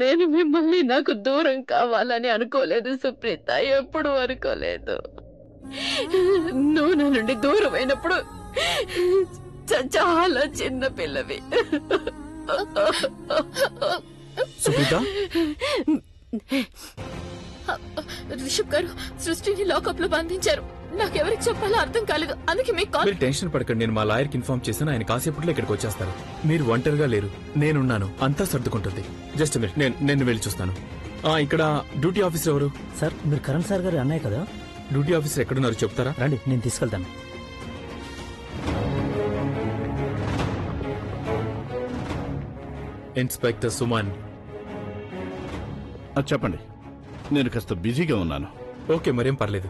నేను మిమ్మల్ని నాకు దూరం కావాలని అనుకోలేదు సుప్రీత, ఎప్పుడు అనుకోలేదు. నువ్వు నా నుండి దూరం అయినప్పుడు చాలా చిన్న పిల్లవి. సుప్రీత, రిషబ్ గారు సృష్టిని లాకప్ లో బంధించారు. నాకెవరికి చెప్పాలో అర్థం కాలేదు, అందుకే మీకు కాల్. మీరు టెన్షన్ పడకండి, నేను మా లాయర్కి ఇన్ఫార్మ్ చేశాను. ఆయన కాసేపట్లో ఇక్కడికి వచ్చేస్తారు. మీరు ఒంటరిగా లేరు, నేనున్నాను, అంతా సర్దుకుంటుంది. జస్ట్ మినిట్, నేను వెళ్ళి చూస్తాను. ఇక్కడ డ్యూటీ ఆఫీసర్ ఎవరు? సార్, మీరు కరణ్ సార్ గారు అన్నయ్య కదా? డ్యూటీ ఆఫీసర్ ఎక్కడున్నారు చెప్తారా? రండి, నేను తీసుకెళ్తాను. ఇన్స్పెక్టర్ సుమన్. చెప్పండి, నేను కాస్త బిజీగా ఉన్నాను. ఓకే, మరేం పర్లేదు.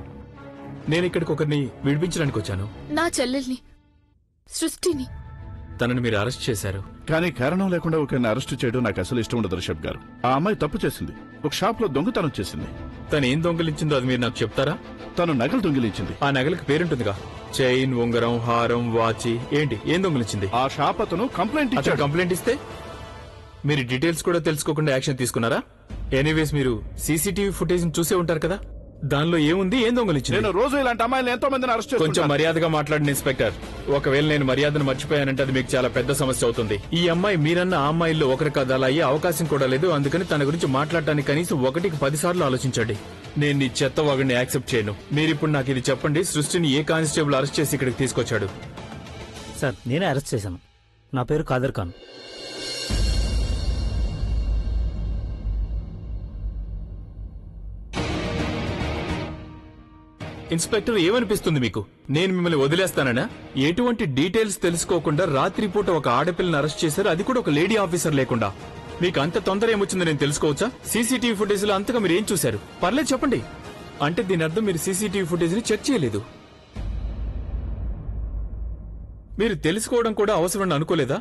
నేను ఇక్కడికి ఒకరిని విడిపించడానికి వచ్చాను. నా చెల్లెల్ని, సృష్టిని. తనని మీరు అరెస్ట్ చేశారు. కానీ కారణం లేకుండా ఒకరిని అరెస్టు చేయడం నాకు అసలు ఇష్టం ఉండదు రిషబ్ గారు. ఆ అమ్మాయి తప్పు చేసింది, ఒక షాప్ లో దొంగతనం చేసింది. తను ఏం దొంగిలించిందో అది మీరు నాకు చెప్తారా? తను నగలు దొంగిలించింది. ఆ నగలకు పేరుంటుందిగా, చైన్, ఉంగరం, హారం, వాచి. ఏంటి, ఏం దొంగిలించింది? ఆ షాప్ అతను కంప్లైంట్ ఇచ్చాడు. కంప్లైంట్ ఇస్తే మీరు డీటెయిల్స్ కూడా తెలుసుకోకుండా యాక్షన్ తీసుకున్నారా? ఎనీవేస్, మీరు సీసీటీవీ ఫుటేజ్ చూసే ఉంటారు కదా, దానిలో ఏముంది, ఏం దొంగిలించింది? నేను రోజు ఇలాంటి అమ్మాయిలు ఎంతో మందిని అరెస్ట్ కొంచెం చేస్తాను. మర్యాదగా మాట్లాడిన ఇన్స్పెక్టర్. ఒకవేళ నేను మర్యాదను మర్చిపోయానంటే అది మీకు చాలా పెద్ద సమస్య అవుతుంది. ఈ అమ్మాయి మీరన్న ఆ అమ్మాయిల్లో ఒకరి కాదు, అలా అయ్యే అవకాశం కూడా లేదు. అందుకని తన గురించి మాట్లాడటానికి కనీసం 1కి 10 సార్లు ఆలోచించండి. నేను ఈ చెత్త వాగుని యాక్సెప్ట్ చేయను. మీరిప్పుడు నాకు ఇది చెప్పండి, సృష్టిని ఏ కానిస్టేబుల్ అరెస్ట్ చేసి ఇక్కడికి తీసుకొచ్చాడు? సార్, నేనే అరెస్ట్ చేశాను. నా పేరు కాదర్ ఖాన్. ఇన్స్పెక్టర్, ఏమనిపిస్తుంది మీకు? నేను మిమ్మల్ని వదిలేస్తానన్నా? ఎటువంటి డీటెయిల్స్ తెలుసుకోకుండా రాత్రిపూట ఒక ఆడపిల్లని అరెస్ట్ చేశారు, అది కూడా ఒక లేడీ ఆఫీసర్ లేకుండా. మీకు అంత తొందర ఏమొచ్చిందో నేను తెలుసుకోవచ్చా? సీసీటీవీ ఫుటేజ్ లో అంతగా మీరు ఏం చూశారు? పర్లేదు చెప్పండి. అంటే దీని అర్థం మీరు సీసీటీవీ ఫుటేజ్ ని చెక్ చేయలేదు. మీరు తెలుసుకోవడం కూడా అవసరం అనుకోలేదా?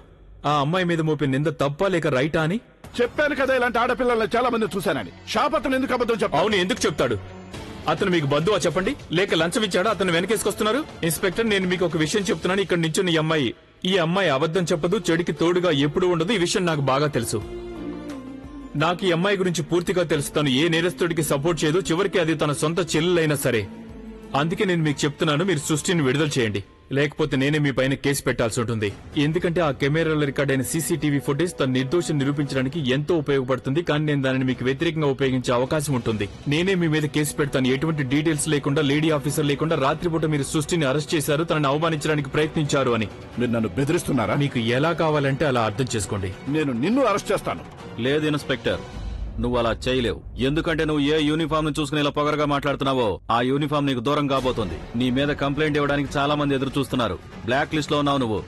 ఆ అమ్మాయి మీద మోపే నింద తప్పా లేక రైటా అని? చెప్పాను కదా, ఇలాంటి ఆడపిల్లల్ని చాలా మంది చూశానని. షాప్ అతను ఎందుకు అబద్ధం చెప్పాడు? అవును, ఎందుకు చెప్తాడు? అతను మీకు బద్దువా చెప్పండి, లేక లంచం ఇచ్చాడా అతను వెనకేసుకొస్తున్నారు? ఇన్స్పెక్టర్, నేను మీకు ఒక విషయం చెప్తున్నాను. ఇక్కడ నించున్న ఈ అమ్మాయి అబద్ధం చెప్పదు, చెడికి తోడుగా ఎప్పుడు ఉండదు. ఈ విషయం నాకు బాగా తెలుసు. నాకు ఈ అమ్మాయి గురించి పూర్తిగా తెలుసు. తను ఏ నేరస్తుడికి సపోర్ట్ చేయదు, చివరికి అది తన సొంత చెల్లెలైనా సరే. అందుకే నేను మీకు చెప్తున్నాను, మీరు సృష్టిని విడుదల చేయండి, లేకపోతే నేనే మీ పైన కేసు పెట్టాల్సి ఉంటుంది. ఎందుకంటే ఆ కెమెరాలో రికార్డ్ అయిన సీసీటీవీ ఫుటేజ్ తన నిర్దోషం నిరూపించడానికి ఎంతో ఉపయోగపడుతుంది. కానీ నేను దానిని మీకు వ్యతిరేకంగా ఉపయోగించే అవకాశం ఉంటుంది. నేనే మీ మీద కేసు పెడతాను. ఎటువంటి డీటెయిల్స్ లేకుండా, లేడీ ఆఫీసర్ లేకుండా రాత్రిపూట మీరు సృష్టిని అరెస్ట్ చేశారు, తనని అవమానించడానికి ప్రయత్నించారు అని. మీరు నన్ను బెదిరిస్తున్నారా? మీకు ఎలా కావాలంటే అలా అర్థం చేసుకోండి. నేను నిన్ను అరెస్ట్ చేస్తాను. లేదు ఇన్స్పెక్టర్, నువ్వు అలా చేయలేవు. ఎందుకంటే నువ్వు ఏ యూనిఫామ్ ను చూసుకుని ఇలా పొగరగా మాట్లాడుతున్నావో ఆ యూనిఫామ్ నీకు దూరం కాబోతుంది. నీ మీద కంప్లైంట్ ఇవ్వడానికి చాలా మంది ఎదురు చూస్తున్నారు. బ్లాక్ లిస్ట్ లో ఉన్నావు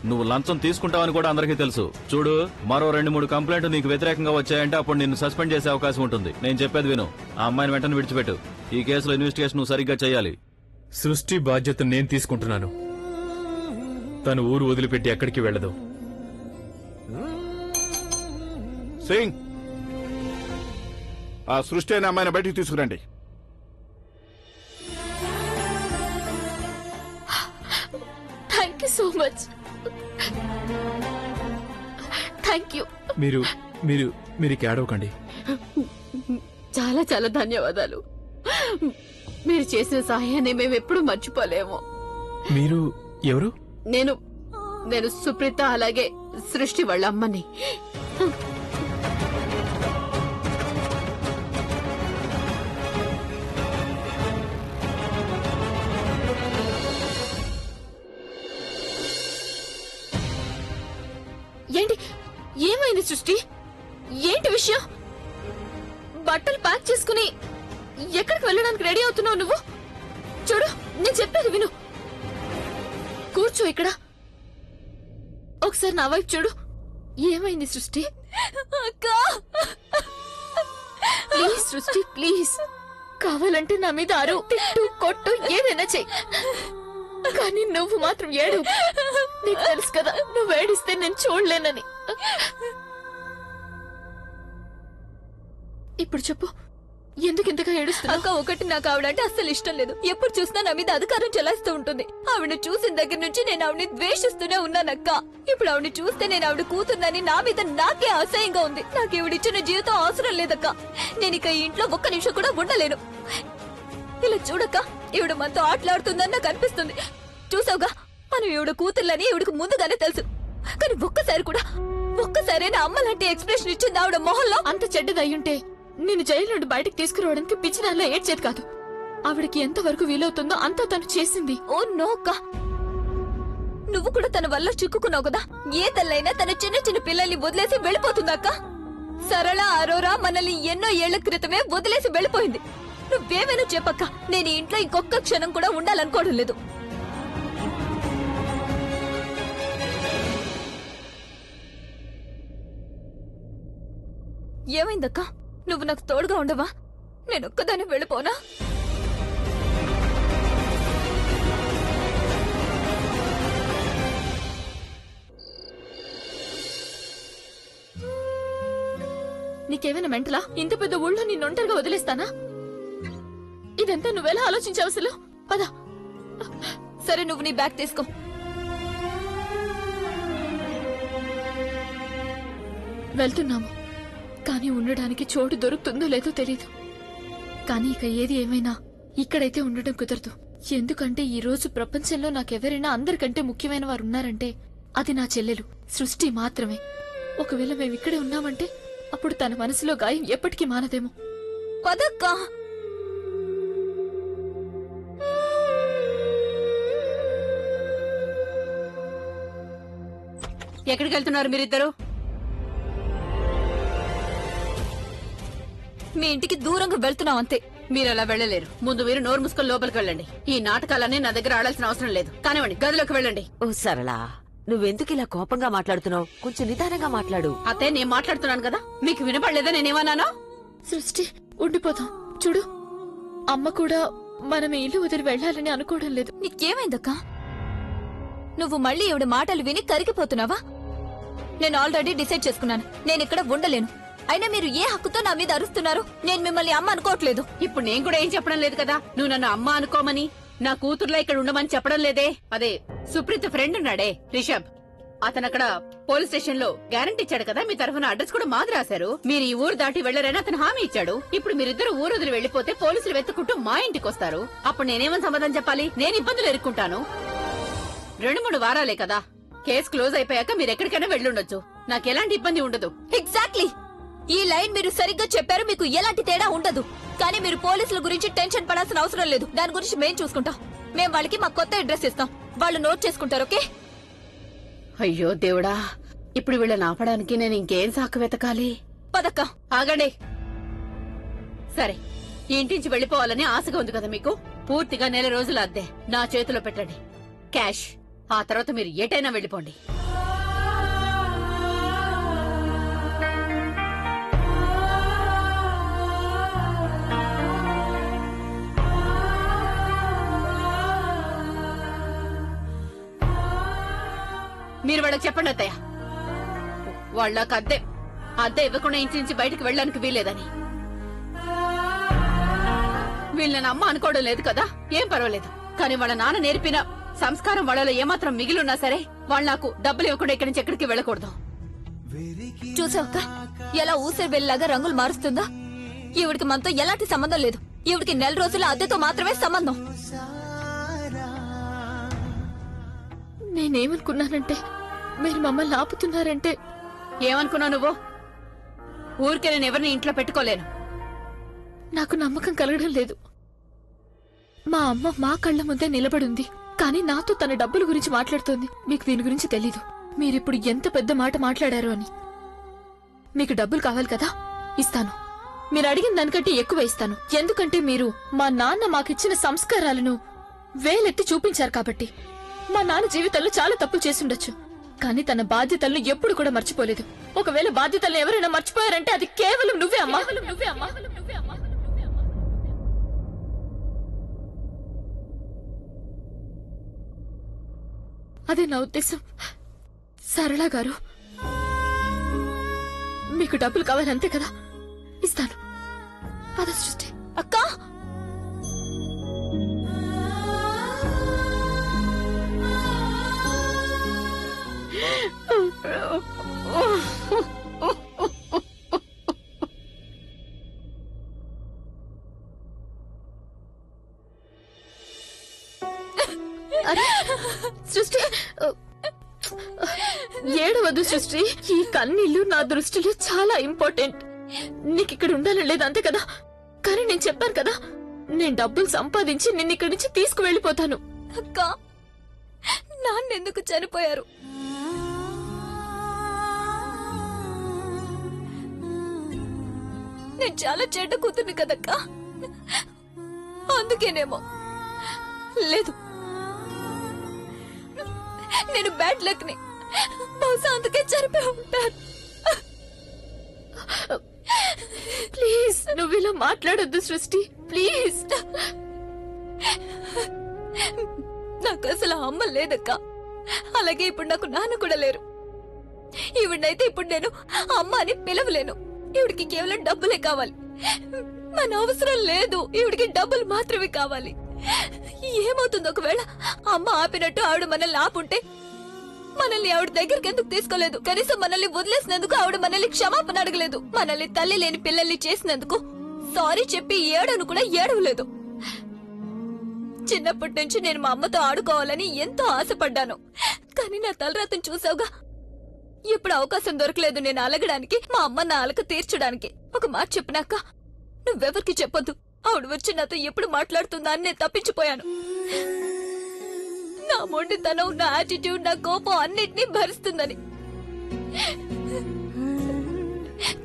నువ్వు లంచం తీసుకుంటావని కూడా అందరికీ తెలుసు. చూడు, మరో 2-3 కంప్లైంట్ నీకు వ్యతిరేకంగా వచ్చాయంటే అప్పుడు నిన్ను సస్పెండ్ చేసే అవకాశం ఉంటుంది. నేను చెప్పేది విను. ఆ అమ్మాయిని వెంటనే విడిచిపెట్టు. ఈ కేసులో ఇన్వెస్టిగేషన్ నువ్వు సరిగ్గా చేయాలి. సృష్టి బాధ్యతను నేను తీసుకుంటున్నాను. తను ఊరు వదిలిపెట్టి ఎక్కడికి వెళ్లదు. సింగ్, ఆ సృష్టి అనే అమ్మాయిని బయటికి తీసుకురండి. Thank you so much. Thank you. మీరు మీరు మీరు ఏడవకండి. చాలా చాలా ధన్యవాదాలు. మీరు చేసిన సహాయాన్ని మేము ఎప్పుడు మర్చిపోలేము. మీరు ఎవరు? నేను సుప్రీత, అలాగే సృష్టి వాళ్ళ అమ్మని. ఏంటి, ఏమైంది సృష్టి? ఏంటి విషయం? బట్టలు ప్యాక్ చేసుకుని ఎక్కడికి వెళ్ళడానికి రెడీ అవుతున్నావు నువ్వు? చూడు, నేను చెప్పేది విను. కూర్చో ఇక్కడ. ఒకసారి నా వైపు చూడు. ఏమైంది సృష్టి? ప్లీజ్ సృష్టి, ప్లీజ్. కావాలంటే నా మీద అరు, తిట్టు, కొట్టు, ఏదైనా చెయ్యి. కానీ నువ్వు మాత్రం ఏడు. నీకు తెలుసు కదా, నువ్వు ఏడిస్తే నేను చూడలేనని. ఇప్పుడు చెప్పు, ఎందుకు ఇంతగా ఏడుస్తున్నావు? అక్క, ఒకటి నాకు ఆవిడంటే అస్సలు ఇష్టం లేదు. ఎప్పుడు చూసినా నా మీద అధికారం చెలాయిస్తూ ఉంటుంది. ఆవిడని చూసిన దగ్గర నుంచి నేను ఆవిడని ద్వేషిస్తూనే ఉన్నానక్క. ఇప్పుడు ఆవిడని చూస్తే నేను ఆవిడ కూతుర్నని నా మీద నాకే అసహ్యంగా ఉంది. నాకు ఈవిడిచ్చిన జీవితం అవసరం లేదక్క. నేను ఇక ఈ ఇంట్లో ఒక్క నిమిషం కూడా ఉండలేను. ఇలా చూడక్క, ఈవిడ మనతో ఆటలాడుతుందని నాకు అనిపిస్తుంది. చూసావుగా, మనం ఈవిడ కూతుర్లని ఈవిడకు ముందుగానే తెలుసు. కానీ ఒక్కసారి నా అమ్మ లాంటి ఎక్స్ప్రెషన్ ఇచ్చింది ఆవిడ మొహంలో. అంత చెడ్డదయ్యుంటే నేను జైలు నుండి బయటకు తీసుకురావడానికి పిచ్చిదానిలో ఏడ్చేది కాదు. ఆవిడకి ఎంతవరకు వీలవుతుందో అంతా తను చేసింది. ఓ నో అక్క, నువ్వు కూడా తన వల్ల చిక్కుకున్నావు కదా. ఏ తల్లైనా తన చిన్న చిన్న పిల్లల్ని వదిలేసి వెళ్ళిపోతుందక్క. సరళ, అరోరా మనల్ని ఎన్నో ఏళ్ల క్రితమే వదిలేసి వెళ్ళిపోయింది. నువ్వేమైనా చెప్పక్క, నేను ఈ ఇంట్లో ఇంకొక క్షణం కూడా ఉండాలనుకోవడం లేదు. ఏమైందక్క? నువ్వు నాకు తోడుగా ఉండవా? నేనొక్కదాన్ని వెళ్ళిపోనా? నీకేమైనా మెంటలా? ఇంత పెద్ద ఊళ్ళో నిన్ను ఒంటరిగా వదిలేస్తానా? ఇదంతా నువ్వెలా ఆలోచించావు అసలు? పద. సరే, నువ్వు నీ బ్యాగ్ తీసుకో. వెళ్తున్నాము, కానీ ఉండడానికి చోటు దొరుకుతుందో లేదో తెలీదు. కానీ ఇక ఏది ఏమైనా ఇక్కడైతే ఉండడం కుదరదు. ఎందుకంటే ఈ రోజు ప్రపంచంలో నాకెవరైనా అందరికంటే ముఖ్యమైన వారు ఉన్నారంటే అది నా చెల్లెలు సృష్టి మాత్రమే. ఒకవేళ మేము ఇక్కడే ఉన్నామంటే అప్పుడు తన మనసులో గాయం ఎప్పటికీ మానదేమో. పదక్కా. ఎక్కడికి వెళ్తున్నారు మీరిద్దరు? మీ ఇంటికి దూరంగా వెళ్తున్నాం అంతే. మీరు అలా వెళ్ళలేరు. ముందు మీరు నోరు మూసుకొని లోపలికి వెళ్ళండి. ఈ నాటకాలన్నీ నా దగ్గర ఆడాల్సిన అవసరం లేదు. కానివ్వండి, గదిలోకి వెళ్ళండి. ఓ సరళ, నువ్వెందుకు ఇలా కోపంగా మాట్లాడుతున్నావు? కొంచెం నిదానంగా మాట్లాడు. అత్తే, నేను మాట్లాడుతున్నాను కదా, మీకు వినపడలేదా నేనేమన్నానో? సృష్టి, ఉండిపోతాం. చూడు, అమ్మ కూడా మనం ఈ ఇల్లు వదిలి వెళ్లాలని అనుకోవడం లేదు. నీకేమైందక్కా? నువ్వు మళ్ళీ ఈవిడ మాటలు విని కరిగిపోతున్నావా? నేను ఆల్రెడీ డిసైడ్ చేసుకున్నాను, నేను ఇక్కడ ఉండలేను. అయినా మీరు ఏ హక్కుతో నా మీద అరుస్తున్నారు? నేను మిమ్మల్ని అమ్మ అనుకోవట్లేదు. ఇప్పుడు నేను కూడా ఏం చెప్పడం లేదు కదా. నువ్వు నన్ను అమ్మ అనుకోమని, నా కూతుర్లా ఇక్కడ ఉండమని చెప్పడం లేదే. అదే సుప్రీత్ ఫ్రెండ్ ఉన్నాడే రిషబ్, అతను అక్కడ పోలీస్ స్టేషన్ లో గ్యారంటీ ఇచ్చాడు కదా, మీ తరఫున అడ్రస్ కూడా మాది రాశారు. మీరు ఈ ఊరు దాటి వెళ్లరని అతను హామీ ఇచ్చాడు. ఇప్పుడు మీరిద్దరు ఊరు వదిలి వెళ్లిపోతే పోలీసులు వెతుక్కుంటూ మా ఇంటికి వస్తారు. అప్పుడు నేనేమని సమాధానం చెప్పాలి? నేను ఇబ్బందులు ఎదుర్కొంటాను. 2-3 వారాలే కదా, కేసు క్లోజ్ అయిపోయాక మీరు ఎక్కడికైనా వెళ్ళుండొచ్చు. నాకెలాంటి ఇబ్బంది ఉండదు. ఎగ్జాక్ట్లీ, ఈ లైన్ మీరు సరిగ్గా చెప్పారు. మీకు ఎలాంటి తేడా ఉండదు. కానీ మీరు పోలీసుల గురించి టెన్షన్ పడాల్సిన అవసరం లేదు. దాని గురించి మేం చూసుకుంటాం. మేం వాళ్ళకి మా కొత్త అడ్రస్ ఇస్తాం, వాళ్ళు నోట్ చేసుకుంటారు. ఓకే? అయ్యో దేవుడా, ఇప్పుడు వీళ్ళని ఆపడానికి నేను ఇంకేం సాకు వెతకాలి? పదక్క. ఆగండి. సరే, ఈ ఇంటించి వెళ్లిపోవాలని ఆశగా ఉంది కదా మీకు. పూర్తిగా 1 నెల రోజుల అద్దె నా చేతిలో పెట్టండి, క్యాష్. ఆ తర్వాత మీరు ఎటైనా వెళ్లిపోండి. మీరు వాళ్ళకి చెప్పండి అత్తయ్య, వాళ్ళకి అద్దె ఇవ్వకుండా ఇంటి నుంచి బయటకు వెళ్ళడానికి వీల్లేదని. వీళ్ళని అమ్మ అనుకోవడం లేదు కదా, ఏం పర్వాలేదు. కానీ వాళ్ళ నాన్న నేర్పిన సంస్కారం వాళ్ళలో ఏమాత్రం మిగిలిన్నా సరే, వాళ్ళు నాకు డబ్బులు ఇవ్వకుండా ఇక్కడి నుంచి ఎక్కడికి వెళ్ళకూడదు. చూసావక్క, ఎలా ఊసే వెళ్ళలాగా రంగులు మారుస్తుందా? ఈవిడికి మనతో ఎలాంటి సంబంధం లేదు. ఈవిడికి 1 నెల రోజుల అద్దెతో మాత్రమే సంబంధం. నేనేమనుకున్నానంటే మీరు మమ్మల్ని ఆపుతున్నారంటే. ఏమనుకున్నావు నువ్వు? ఊరికే నేను ఎవరిని ఇంట్లో పెట్టుకోలేను. నాకు నమ్మకం కలగడం లేదు. మా అమ్మ మా కళ్ల ముందే నిలబడుంది, కానీ నాతో తన డబ్బుల గురించి మాట్లాడుతోంది. మీకు దీని గురించి తెలీదు. మీరిప్పుడు ఎంత పెద్ద మాట మాట్లాడారు అని. మీకు డబ్బులు కావాలి కదా, ఇస్తాను. మీరు అడిగిన దానికంటే ఎక్కువ ఇస్తాను. ఎందుకంటే మీరు మా నాన్న మాకిచ్చిన సంస్కారాలను వేలెత్తి చూపించారు కాబట్టి. మా నాన్న జీవితంలో చాలా తప్పులు చేసుండొచ్చు, కానీ తన బాధ్యతలను ఎప్పుడు కూడా మర్చిపోలేదు. ఒకవేళ బాధ్యతలను ఎవరైనా మర్చిపోయారంటే అది కేవలం నువ్వే అమ్మా. అదే నా ఉద్దేశం. సరళ గారు, మీకు డబ్బులు కావాలంతే కదా, ఇస్తాను. పద సృష్టి. అక్కా సృష్టి ఏడవద్దు సృష్టి. ఈ కన్నీళ్లు నా దృష్టిలో చాలా ఇంపార్టెంట్. నీకు ఇక్కడ ఉండాలని లేదు అంతే కదా, కానీ నేను చెప్పాను కదా, నేను డబ్బులు సంపాదించి నిన్ను ఇక్కడి నుంచి తీసుకువెళ్ళిపోతాను. అక్క నాన్నెందుకు చనిపోయారు? నేను చాలా చెడ్డ కూతుర్ని కదక్క, అందుకేనేమో. లేదు, నేను బ్యాడ్ లక్ ని, బహుశా అందుకే చనిపోయి ఉంటాను. ప్లీజ్ నువ్వు ఇలా మాట్లాడొద్దు సృష్టి, ప్లీజ్. నాకు అసలు అమ్మ లేదక్క, అలాగే ఇప్పుడు నాకు నాన్న కూడా లేరు. ఈవిడైతే ఇప్పుడు నేను అమ్మ అని పిలవలేను. ఈవిడికి కేవలం డబ్బులే కావాలి, మన అవసరం లేదు. ఈవిడికి డబ్బులు మాత్రమే కావాలి. ఏమవుతుంది ఒకవేళ అమ్మ ఆపినట్టు ఆవిడ మనల్ని ఆపుంటే? మనల్ని ఆవిడ దగ్గరికి ఎందుకు తీసుకోలేదు? కనీసం మనల్ని వదిలేసినందుకు ఆవిడ మనల్ని క్షమాపణ అడగలేదు. మనల్ని తల్లి లేని పిల్లల్ని చేసినందుకు సారీ చెప్పి ఏడను కూడా ఏడవలేదు. చిన్నప్పటి నుంచి నేను మా అమ్మతో ఆడుకోవాలని ఎంతో ఆశపడ్డాను, కానీ నా తలరాతను చూసావుగా. ఇప్పుడు అవకాశం దొరకలేదు నేను అలగడానికి, మా అమ్మ నా అలక తీర్చడానికి. ఒక మాట చెప్పినాక నువ్వెవరికి చెప్పొద్దు. ఆవిడ వచ్చి నాతో ఎప్పుడు మాట్లాడుతుందా అని నేను తప్పించిపోయాను. నా మొండితనం, నా యాటిట్యూడ్, నా కోపం అన్నిటినీ భరిస్తుందని.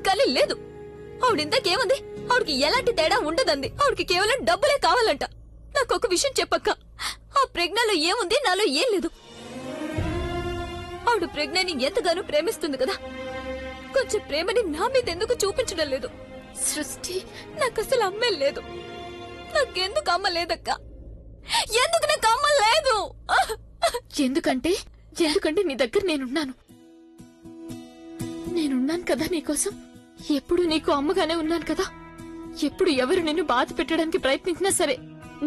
కానీ లేదు, ఆవిడ ఇంతకేముంది? ఆవిడకి ఎలాంటి తేడా ఉండదంది. ఆవిడకి కేవలం డబ్బులే కావాలంట. నాకు ఒక విషయం చెప్పక్క, ఆ ప్రజ్ఞలో ఏముంది, నాలో ఏం లేదు. ఆవిడ ప్రజ్ఞని ఎంతగానో ప్రేమిస్తుంది కదా, కొంచెం ప్రేమని నా మీద ఎందుకు చూపించడం లేదు? సృష్టి నాకు అసలు అమ్మే లేదు. నాకెందుకు అమ్మ లేదక్క? ఎందుకు నాకు అమ్మ లేదు? ఎందుకంటే నీ దగ్గర నేనున్నాను కదా నీకోసం. ఎప్పుడు నీకు అమ్మగానే ఉన్నాను కదా. ఎప్పుడు ఎవరు నిన్ను బాధ పెట్టడానికి ప్రయత్నించినా సరే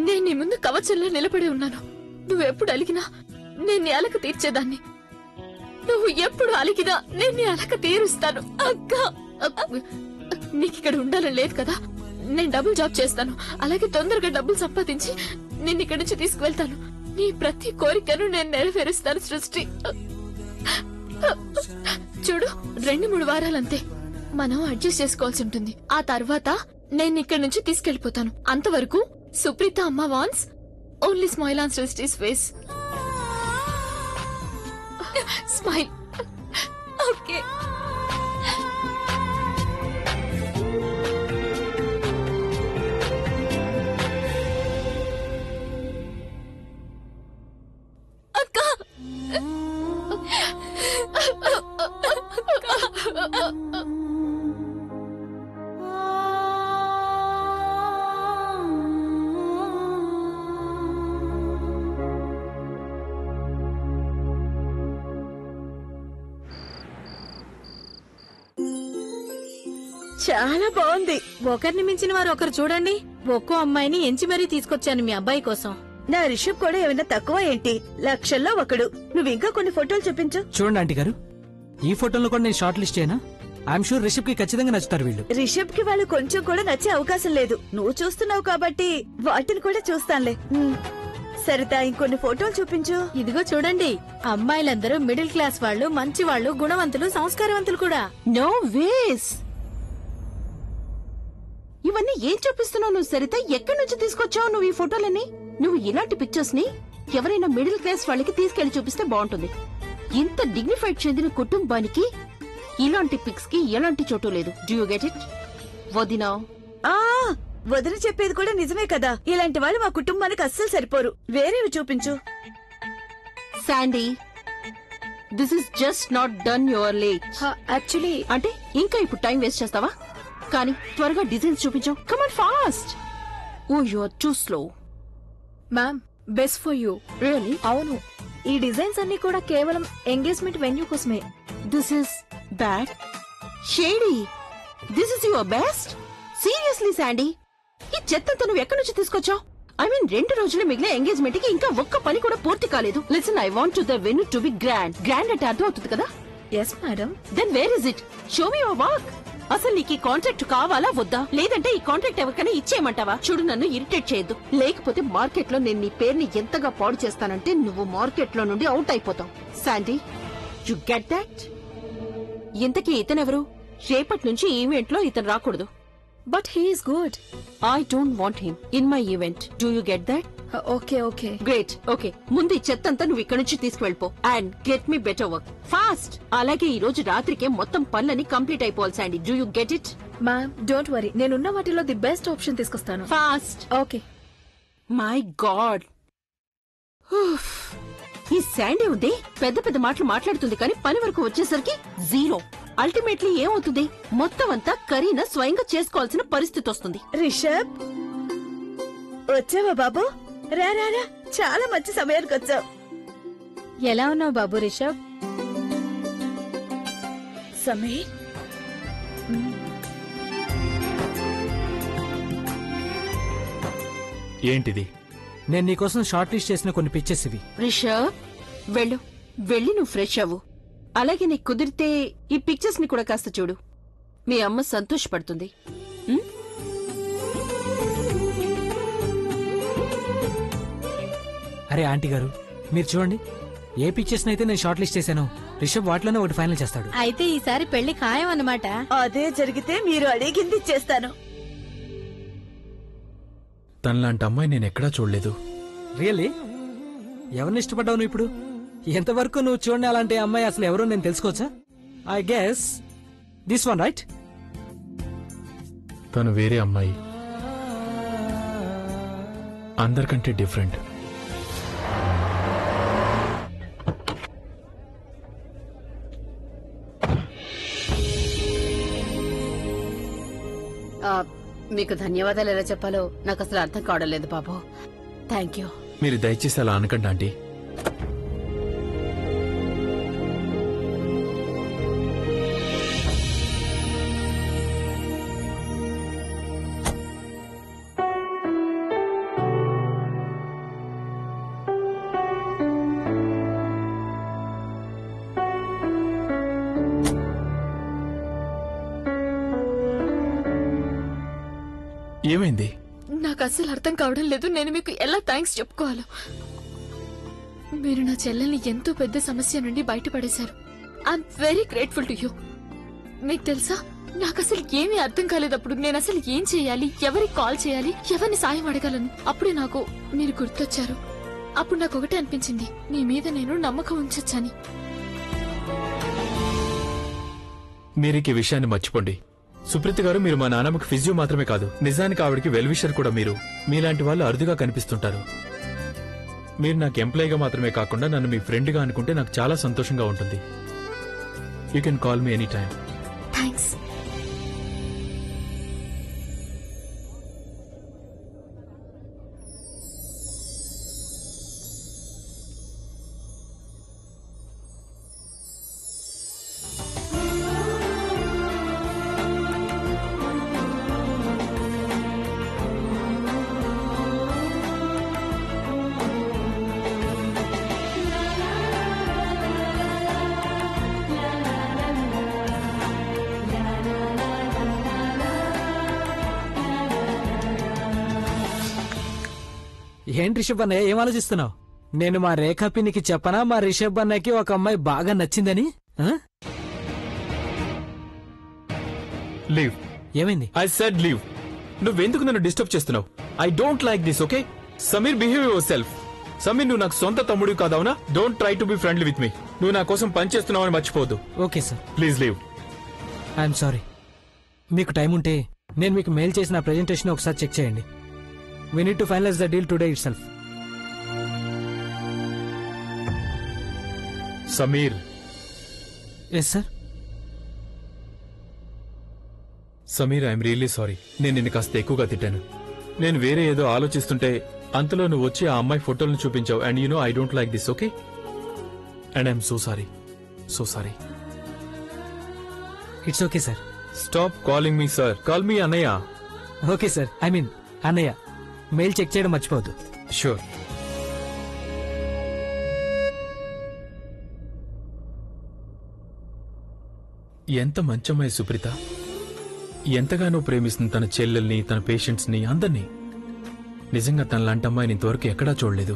నేను నీ ముందు కవచంలో నిలబడి ఉన్నాను. నువ్వెప్పుడు అలిగినా నేను నీ అలక తీర్చేదాన్ని. నువ్వు ఎప్పుడు అలిగినా నేను నీ అలక తీరుస్తాను. అక్క నీకిక్కడ ఉండాలని లేదు కదా. నేను డబుల్ జాబ్ చేస్తాను, అలాగే తొందరగా డబ్బులు సంపాదించి నిన్ను ఇక్కడి నుంచి తీసుకువెళ్తాను. నీ ప్రతి కోరికను నేను నెరవేరుస్తాను సృష్టి. చూడు, 2-3 వారాలంతే మనం అడ్జస్ట్ చేసుకోవాల్సి ఉంటుంది. ఆ తర్వాత నేను ఇక్కడి నుంచి తీసుకెళ్లిపోతాను. అంతవరకు సుప్రీత అమ్మ once only smile on Srishti's face. Smile. Okay. చాలా బాగుంది. ఒకరిని మించిన వారు ఒకరు చూడండి. ఒక్కో అమ్మాయిని ఎంచి మరీ తీసుకొచ్చాను మీ అబ్బాయి కోసం. నా రిషబ్ కూడా ఏమైనా తక్కువ ఏంటి? లక్షల్లో ఒకడు. నువ్వు ఇంకా కొన్ని ఫోటోలు చూపించు. చూడండి ఆంటీ గారు, ఈ ఫోటోలను కూడా నేను షార్ట్ లిస్ట్ చేయనా? ఐఎమ్ షూర్ రిషబ్ కి ఖచ్చితంగా నచ్చుతారు వీళ్ళు. రిషబ్ కి వాళ్ళు కొంచెం కూడా నచ్చే అవకాశం లేదు. నువ్వు చూస్తున్నావు కాబట్టి వాటిని కూడా చూస్తానులే. సరితా, ఇంకొన్ని ఫోటోలు చూపించు. ఇదిగో చూడండి, అమ్మాయిలందరూ మిడిల్ క్లాస్ వాళ్ళు, మంచి వాళ్ళు, గుణవంతులు, సంస్కారవంతులు కూడా. No ways. ఇవన్నీ ఏం చూపిస్తున్నావు నువ్వు సరిత? ఎక్కడి నుంచి తీసుకొచ్చావు నువ్వు ఈ ఫోటోలని? నువ్వు ఇలాంటి పిక్చర్స్ ని ఎవరైనా మిడిల్ క్లాస్ వాళ్ళకి తీసుకెళ్లి చూపిస్తే బాగుంటుంది. ఇంత డిగ్నిఫైడ్ చెందిన కుటుంబానికి ఇలాంటి పిక్స్ కి ఎలాంటి చోటు లేదు. Do you get it? వదినా, వదిన చెప్పేది కూడా నిజమే కదా. ఇలాంటి వాళ్ళు మా కుటుంబానికి అస్సలు సరిపోరు. వేరేవి చూపించు. Sandy, this is just not done your late. Actually అంటే ఇంకా ఇప్పుడు టైం వేస్ట్ చేస్తావా? కానీ త్వరగా డిజైన్స్ చూపించు. Come on fast. Oh you are too slow. Ma'am, best for you. Really? అవును, ఈ డిజైన్స్ అన్ని కూడా కేవలం ఎంగేజ్మెంట్ వెన్యూ కోసమే. This is bad. షేడీ, this is your best. Seriously Sandy, ఈ చెత్తంతా నువ్వు ఎక్కడి నుంచి తీసుకొచ్చావు? ఐ మీన్ 2 రోజులు మిగిలిన ఎంగేజ్మెంట్ కి ఇంకా ఒక్క పని కూడా పూర్తి కాలేదు. Listen, I want to the venue to be grand. Grand అంటే అర్థం అవుతుంది కదా? Yes madam. Then where is it? Show me your work. అసలు నీకు ఈ కాంట్రాక్ట్ కావాలా వద్దా? లేదంటే ఈ కాంట్రాక్ట్ ఎవరికైనా ఇచ్చేయమంటావా? చూడు, నన్ను ఇరిటేట్ చేయొద్దు. లేకపోతే మార్కెట్ లో నేను నీ పేరుని ఎంతగా పాడు చేస్తానంటే నువ్వు మార్కెట్ లో నుండి అవుట్ అయిపోతావు. Sandy, you get that? ఇంతకీ ఇతనెవరు? రేపటి నుంచి ఈవెంట్ లో ఇతను రాకూడదు. But he's good. I don't want him in my event. Do you get that? Okay okay. Great. Okay, ముందు ఈ చెత్తంతా నువ్వు ఇక్కడ నుంచి తీసుకువెళ్ళిపో and get me better work fast. అలాగే ఈ రోజు రాత్రికే మొత్తం పనులని కంప్లీట్ అయిపోవాలి Sandy. Do you get it? Ma'am don't worry, నేనున్న వాటిలో ది బెస్ట్ ఆప్షన్ తీసుకొస్తాను. ఫాస్ట్. ఓకే. మై గాడ్, ఈ శాండీ ఉంది పెద్ద పెద్ద మాటలు మాట్లాడుతుంది కానీ పని వరకు వచ్చేసరికి జీరో. అల్టిమేట్లీ ఏమవుతుంది? మొత్తం అంతా కరీనా స్వయంగా చేసుకోవాల్సిన పరిస్థితి వస్తుంది. రిషబ్, వచ్చావా బాబు? రా రా రా, చాలా మంచి సమయానికి వచ్చావు. ఎలా ఉన్నావు బాబు రిషబ్? సమీర్, ఏంటిది? నేను నీకోసం షార్ట్ లిస్ట్ చేసిన కొన్ని పిక్చర్స్ ఇవి. రిషబ్, వెళ్ళి నువ్వు ఫ్రెష్ అవ్వు. అలాగే నీకు కుదిరితే ఈ పిక్చర్స్ ని కూడా కాస్త చూడు. మీ అమ్మ సంతోషపడుతుంది. అరే ఆంటీ గారు, మీరు చూడండి, ఏ పిక్చర్స్ అయితే నేను షార్ట్ లిస్ట్ చేశాను రిషబ్ వాటిలోనే ఒకటి ఫైనల్ చేస్తాడు. అయితే ఈసారి పెళ్లి ఖాయం అన్నమాట. అదే జరిగితే మీరు అడిగింది చేస్తాను. తనలాంటి అమ్మాయి నేను ఎక్కడా చూడలేదు. రియల్లీ? ఎవరిని ఇష్టపడ్డావు నువ్వు ఇప్పుడు? ఎంతవరకు నువ్వు చూడండి అలాంటి అమ్మాయి అసలు ఎవరో నేను తెలుసుకోవచ్చా? I guess this one, right? తను వేరే అమ్మాయి, అందరికంటే డిఫరెంట్. మీకు ధన్యవాదాలు ఎలా చెప్పాలో నాకు అసలు అర్థం కావడం లేదు బాబు. Thank you. మీరు దయచేసి అలా అనకండి ఆంటీ. ఏమైంది? నాకు అస్సలు అర్థం కావడం లేదు. నేను మీకు ఎలా థ్యాంక్స్ చెప్పుకోవాలో. మీరు నా చెల్లెల్ని ఎంతో పెద్ద సమస్య నుండి బయటపడేశారు. I'm very grateful to you. మీకు తెలుసా, నాకు అసలు ఏమీ అర్థం కాలేదు. అప్పుడు నేను అసలు ఏం చేయాలి, ఎవరికి కాల్ చేయాలి, ఎవరిని సాయం అడగాలని. అప్పుడే నాకు మీరు గుర్తొచ్చారు. అప్పుడు నాకు ఒకటే అనిపించింది, మీ మీద నేను నమ్మకం ఉంచొచ్చని. మీరికి ఈ విషయాన్ని మర్చిపోండి. సుప్రీత గారు, మీరు మా నాన్నమ్మకి ఫిజియో మాత్రమే కాదు, నిజానికి ఆవిడకి వెల్విషర్ కూడా. మీరు మీలాంటి వాళ్ళు అరుదుగా కనిపిస్తుంటారు. మీరు నాకు ఎంప్లాయీగా మాత్రమే కాకుండా నన్ను మీ ఫ్రెండ్గా అనుకుంటే నాకు చాలా సంతోషంగా ఉంటుంది. You can call me any time. Thanks. ఏంటి రిషబ్ అన్నయ్య, ఏం ఆలోచిస్తున్నావు? నేను మా రేఖా పిన్నికి చెప్పనా మా రిషబ్ అన్నయ్యకి ఒక అమ్మాయి బాగా నచ్చిందని? లీవ్. ఏమైంది? I said leave. నువ్వెందుకు నన్ను డిస్టర్బ్ చేస్తున్నావు? I don't like this. Okay Sameer, behave yourself. Sameer, నువ్వు నాకు సొంత తమ్ముడు కాదవునా? Don't try to be friendly with me. నువ్వు నా కోసం పనిచేస్తున్నావని మర్చిపోవద్దు. Okay sir. Please leave. I'm sorry. మీకు టైం ఉంటే నేను మీకు మెయిల్ చేసిన ప్రెజెంటేషన్ ఒకసారి చెక్ చేయండి. We need to finalize the deal today itself. Sameer. Yes, sir. Sameer, I'm really sorry. నేను నిన్ను కాస్త ఎక్కువగా తిట్టాను. నేను వేరే ఏదో ఆలోచిస్తుంటే అంతలో నువ్వు వచ్చి ఆ అమ్మాయి ఫోటోలను చూపించావు. And you know I don't like this. Okay and I'm so sorry. So sorry. It's okay, sir. Stop calling me sir. Call me అన్నయ్య. ఓకే సార్, ఐ మీన్ అన్నయ్య, మెయిల్ చెక్ చేయడం మర్చిపోవద్దు. షూర్. ఎంత మంచమ్మాయి సుప్రీత, ఎంతగానో ప్రేమిస్తుంది తన చెల్లెల్ని, తన పేషెంట్స్ ని, అందరినీ. నిజంగా తనలాంటి అమ్మాయిని ఇంతవరకు ఎక్కడా చూడలేదు.